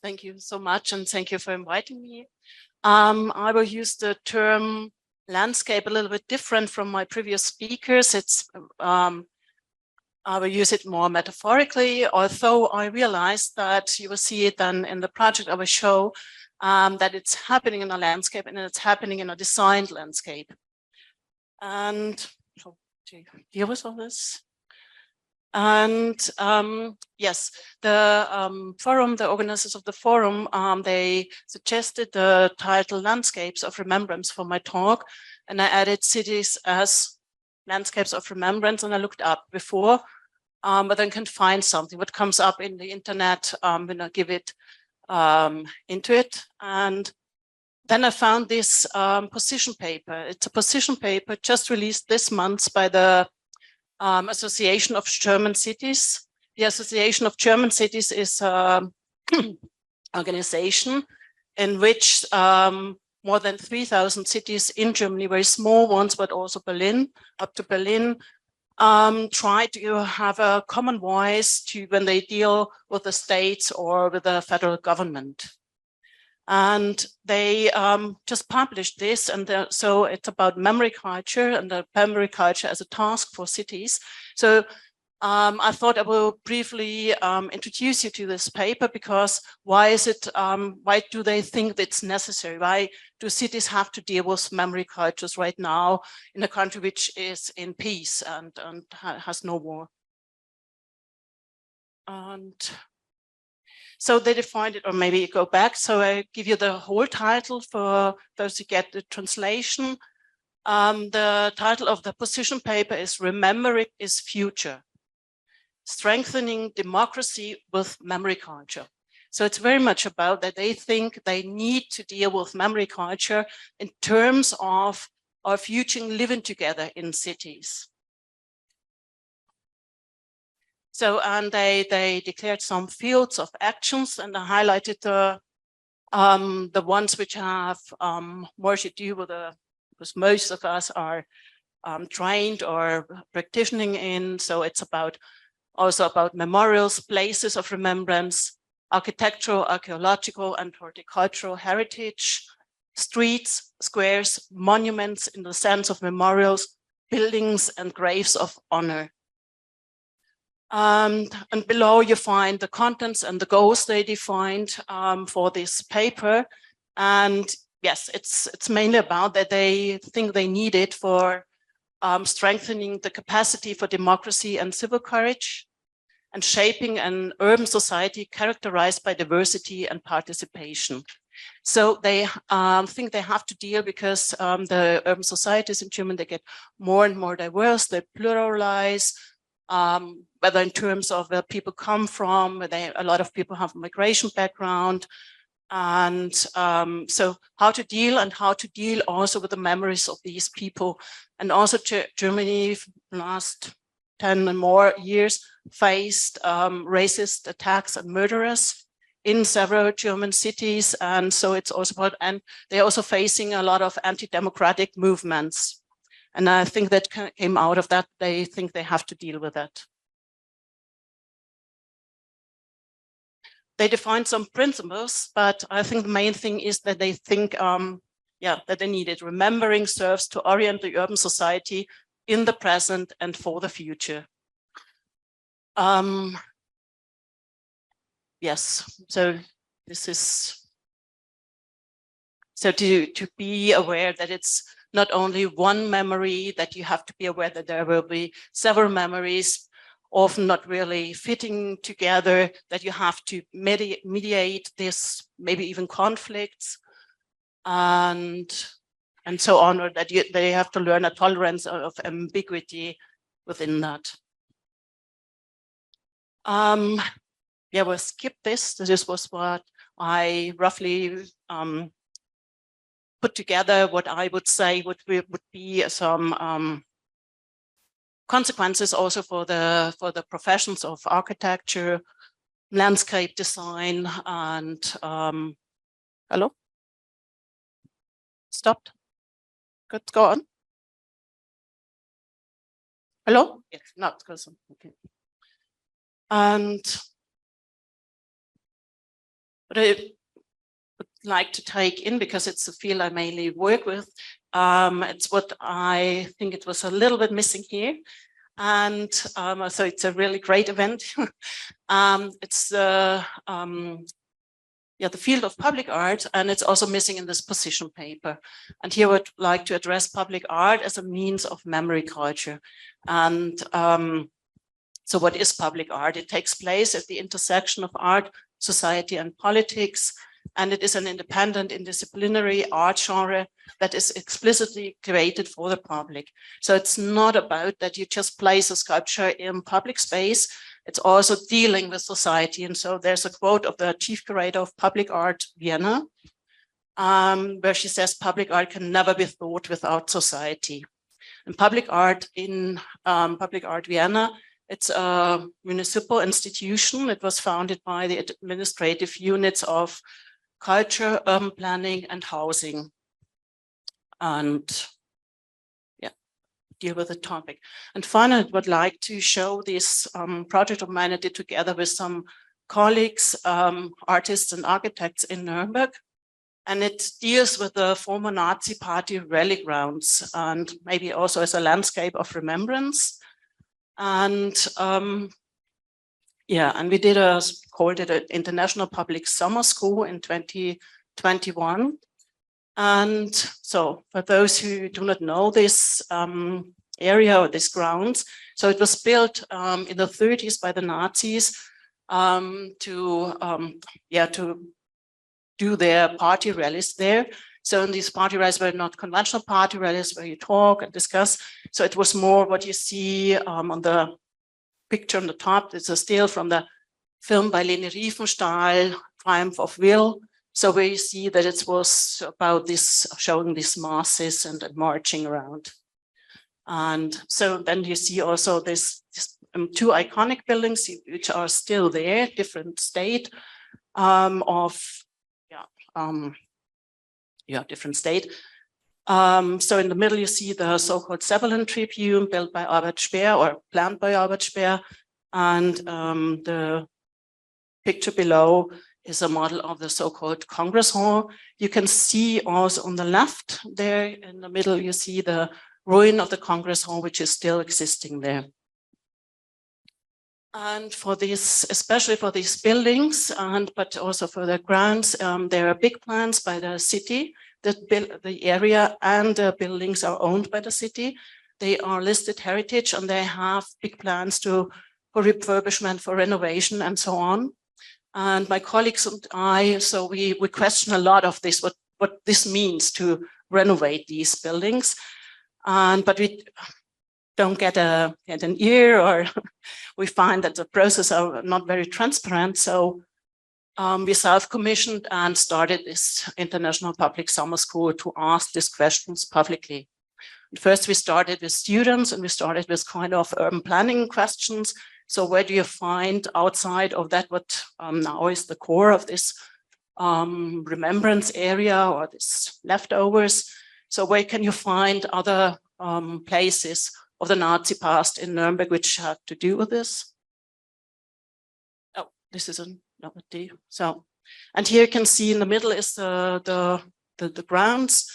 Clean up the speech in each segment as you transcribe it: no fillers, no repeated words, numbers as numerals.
Thank you so much, and thank you for inviting me. I will use the term landscape a little bit different from my previous speakers. I will use it more metaphorically, although I realized that you will see it then in the project I will show, that it's happening in a landscape and it's happening in a designed landscape. And so to deal with all this. And yes, the forum, the organizers of the forum, they suggested the title Landscapes of Remembrance for my talk. And I added cities as landscapes of remembrance, and I looked up before, but then can find something. What comes up in the internet when I give it into it. And then I found this position paper. It's a position paper just released this month by the Association of German Cities. The Association of German Cities is an organization in which more than 3,000 cities in Germany, very small ones, but also Berlin, up to Berlin, try to have a common voice when they deal with the states or with the federal government. And they just published this, and so it's about memory culture and the memory culture as a task for cities. So I thought I will briefly introduce you to this paper, because why do they think it's necessary? Why do cities have to deal with memory cultures right now in a country which is in peace and has no war? And so they defined it, or maybe you go back. So I give you the whole title for those who get the translation. The title of the position paper is Remembering is Future, Strengthening Democracy with Memory Culture. So it's very much about that they think they need to deal with memory culture in terms of our future living together in cities. So, and they declared some fields of actions, and I highlighted the ones which have more to do with because most of us are trained or practicing in. So it's also about memorials, places of remembrance, architectural, archaeological, and horticultural heritage, streets, squares, monuments in the sense of memorials, buildings, and graves of honor. And below you find the contents and the goals they defined for this paper. And yes, it's mainly about that they think they need it for strengthening the capacity for democracy and civil courage, and shaping an urban society characterized by diversity and participation. So they think they have to deal, because the urban societies in Germany, they get more and more diverse, they pluralize, whether in terms of where people come from, a lot of people have a migration background, and so how to deal also with the memories of these people. And also Germany, last 10 and more years, faced racist attacks and murderers in several German cities, and so it's also about, and they're also facing a lot of anti-democratic movements. And I think that came out of that. They think they have to deal with that. They defined some principles, but I think the main thing is that they think, that they need it. Remembering serves to orient the urban society in the present and for the future. Yes, so this is, so to be aware that it's not only one memory, that you have to be aware that there will be several memories, often not really fitting together, that you have to mediate this, maybe even conflicts, and so on, or that they have to learn a tolerance of ambiguity within that. Yeah, we'll skip this. This was what I roughly put together, what I would say would be some consequences also for the professions of architecture, landscape design, and hello? Stopped? Good, go on. Hello? Yes, not because okay. And What I would like to take in, because it's a field I mainly work with, it's what I think it was a little bit missing here. And so it's a really great event. It's the field of public art, and it's also missing in this position paper. And here I would like to address public art as a means of memory culture. And so what is public art? It takes place at the intersection of art, society, and politics. And it is an independent, interdisciplinary art genre that is explicitly created for the public. So it's not about that you just place a sculpture in public space. It's also dealing with society. And so there's a quote of the chief curator of public art, Vienna, where she says, public art can never be thought without society. And public art in Public Art Vienna, it's a municipal institution. It was founded by the administrative units of culture, urban planning, and housing. And yeah, deal with the topic. And finally, I would like to show this project of mine I did together with some colleagues, artists and architects in Nuremberg. And it deals with the former Nazi party rally grounds, and maybe also as a landscape of remembrance. And yeah, and we did called it an International Public Summer School in 2021. And so for those who do not know this area or these grounds, so it was built in the 30s by the Nazis to do their party rallies there. So in these party rallies were not conventional party rallies where you talk and discuss. So it was more what you see on the picture on the top. It's a still from the film by Leni Riefenstahl, Triumph of Will. So where you see that it was about this, showing these masses and marching around. And so then you see also this two iconic buildings which are still there, different state different state. So in the middle, you see the so-called Zeppelin Tribune built by Albert Speer or planned by Albert Speer. And the picture below is a model of the so-called Congress Hall. You can see also on the left there in the middle, you see the ruin of the Congress Hall, which is still existing there. And for this, especially for these buildings, but also for the grounds, there are big plans by the city that build the area, and the buildings are owned by the city. They are listed heritage, and they have big plans for refurbishment, for renovation, and so on. And my colleagues and I, so we question a lot of this, what this means to renovate these buildings, but we don't get an ear, or we find that the process are not very transparent. So we self-commissioned and started this International Public Summer School to ask these questions publicly. First, we started with students, and we started with kind of urban planning questions. So where do you find outside of that what now is the core of this remembrance area or this leftovers? So where can you find other places of the Nazi past in Nuremberg which had to do with this? Oh, this is another D. So, and here you can see in the middle is the grounds,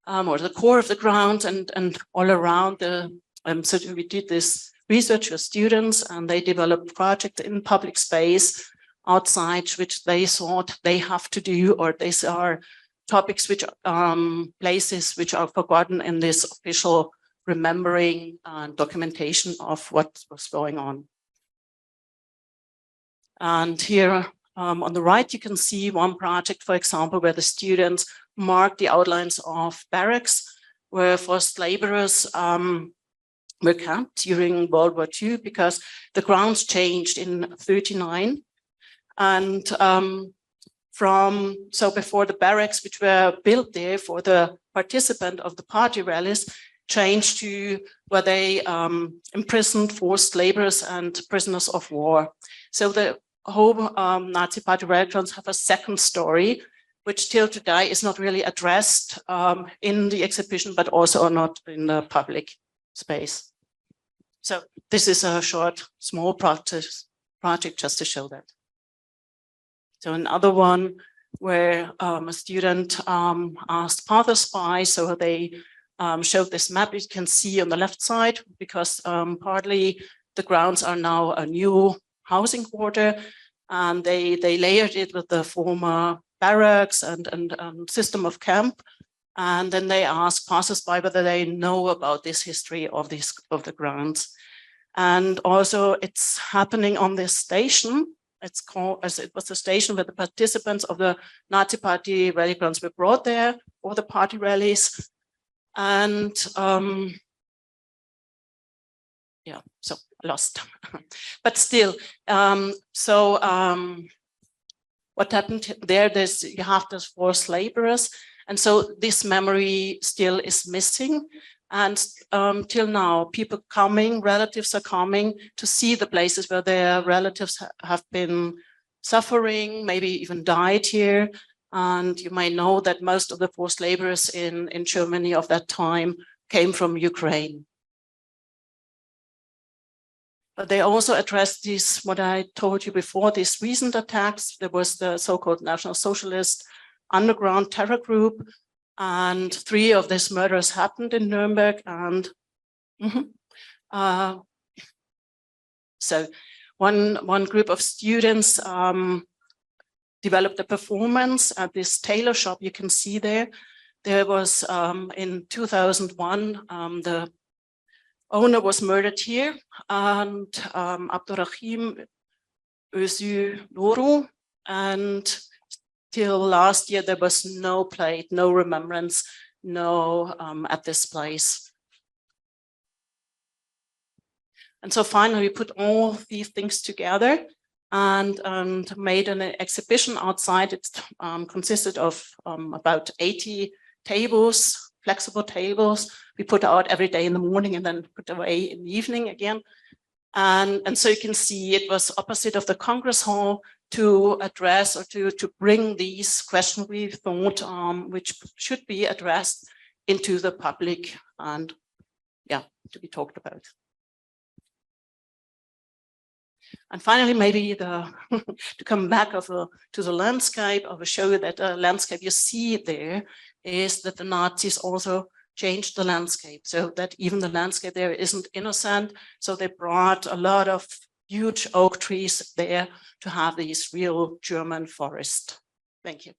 or the core of the grounds, and all around the. So we did this research with students, and they developed projects in public space outside, which they thought they have to do, or these are topics which places which are forgotten in this official remembering and documentation of what was going on. And here on the right, you can see one project, for example, where the students marked the outlines of barracks where forced laborers were camped during World War II, because the grounds changed in 1939. And so before the barracks, which were built there for the participant of the party rallies, changed to where they imprisoned forced laborers and prisoners of war. So the whole Nazi party rally grounds have a second story, which till today is not really addressed in the exhibition, but also not in the public space. So this is a short, small project just to show that. So another one where a student asked passers-by, so they showed this map you can see on the left side, because partly the grounds are now a new housing quarter, and they layered it with the former barracks and system of camp. And then they asked passers-by whether they know about this history of the grounds. And also it's happening on this station. It's called, as it was a station where the participants of the Nazi Party rally grounds were brought there for the party rallies. And yeah, so lost. But still, what happened there, you have those forced laborers. And so this memory still is missing. And till now, people coming, relatives are coming to see the places where their relatives have been suffering, maybe even died here. And you might know that most of the forced laborers in Germany of that time came from Ukraine. But they also addressed these, what I told you before, these recent attacks. There was the so-called National Socialist underground terror group, and 3 of these murders happened in Nuremberg. And so one group of students developed a performance at this tailor shop you can see there. There was in 2001, the owner was murdered here, and Abdurrahim Özü Noru, and till last year there was no plate, no remembrance, no at this place. And so finally we put all these things together and made an exhibition outside. It consisted of about 80 tables, flexible tables. We put out every day in the morning and then put away in the evening again. And so you can see it was opposite of the Congress Hall to address or to bring these questions we thought which should be addressed into the public and yeah, to be talked about. And finally, maybe to come back to the landscape, I will show you that the landscape you see there is that the Nazis also changed the landscape, so that even the landscape there isn't innocent. So they brought a lot of huge oak trees there to have these real German forest. Thank you.